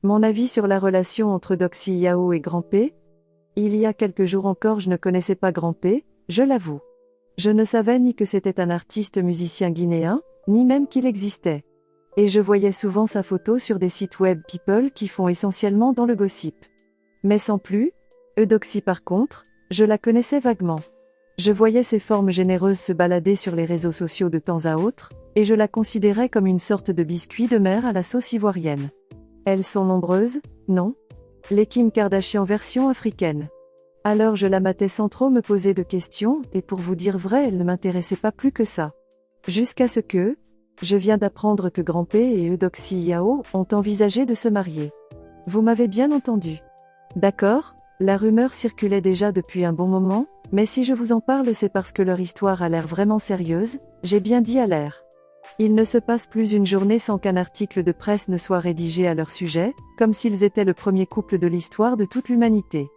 Mon avis sur la relation entre Doxy Yao et Grand P? Il y a quelques jours encore je ne connaissais pas Grand P, je l'avoue. Je ne savais ni que c'était un artiste musicien guinéen, ni même qu'il existait. Et je voyais souvent sa photo sur des sites web people qui font essentiellement dans le gossip. Mais sans plus, Eudoxie par contre, je la connaissais vaguement. Je voyais ses formes généreuses se balader sur les réseaux sociaux de temps à autre, et je la considérais comme une sorte de biscuit de mer à la sauce ivoirienne. Elles sont nombreuses, non? Les Kim Kardashian version africaine. Alors je la matais sans trop me poser de questions, et pour vous dire vrai elle ne m'intéressait pas plus que ça. Jusqu'à ce que, je viens d'apprendre que Grand P et Eudoxie Yao ont envisagé de se marier. Vous m'avez bien entendu. D'accord, la rumeur circulait déjà depuis un bon moment, mais si je vous en parle c'est parce que leur histoire a l'air vraiment sérieuse, j'ai bien dit a l'air. Il ne se passe plus une journée sans qu'un article de presse ne soit rédigé à leur sujet, comme s'ils étaient le premier couple de l'histoire de toute l'humanité.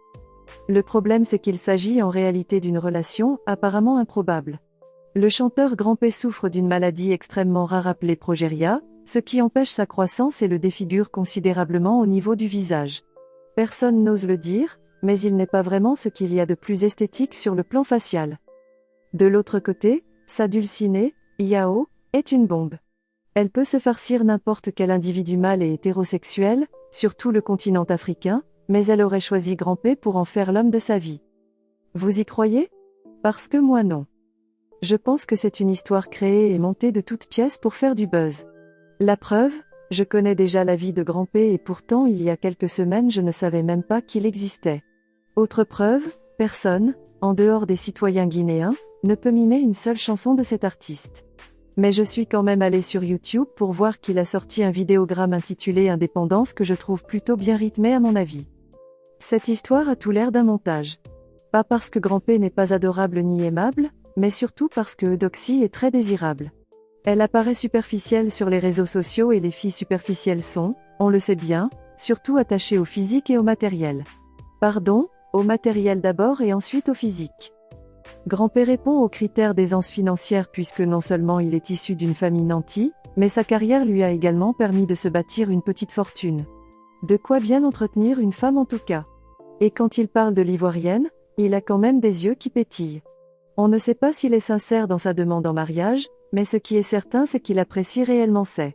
Le problème c'est qu'il s'agit en réalité d'une relation apparemment improbable. Le chanteur Grand P souffre d'une maladie extrêmement rare appelée progéria, ce qui empêche sa croissance et le défigure considérablement au niveau du visage. Personne n'ose le dire, mais il n'est pas vraiment ce qu'il y a de plus esthétique sur le plan facial. De l'autre côté, sa dulcinée, Yao, est une bombe. Elle peut se farcir n'importe quel individu mâle et hétérosexuel, sur tout le continent africain, mais elle aurait choisi Grand P pour en faire l'homme de sa vie. Vous y croyez? Parce que moi non. Je pense que c'est une histoire créée et montée de toutes pièces pour faire du buzz. La preuve, je connais déjà la vie de Grand P et pourtant il y a quelques semaines je ne savais même pas qu'il existait. Autre preuve, personne, en dehors des citoyens guinéens, ne peut mimer une seule chanson de cet artiste. Mais je suis quand même allé sur YouTube pour voir qu'il a sorti un vidéogramme intitulé Indépendance que je trouve plutôt bien rythmé à mon avis. Cette histoire a tout l'air d'un montage. Pas parce que Grand P n'est pas adorable ni aimable, mais surtout parce que Eudoxie est très désirable. Elle apparaît superficielle sur les réseaux sociaux et les filles superficielles sont, on le sait bien, surtout attachées au physique et au matériel. Pardon, au matériel d'abord et ensuite au physique. Grand P répond aux critères d'aisance financière puisque non seulement il est issu d'une famille nantie, mais sa carrière lui a également permis de se bâtir une petite fortune. De quoi bien entretenir une femme en tout cas. Et quand il parle de l'ivoirienne, il a quand même des yeux qui pétillent. On ne sait pas s'il est sincère dans sa demande en mariage, mais ce qui est certain c'est qu'il apprécie réellement c'est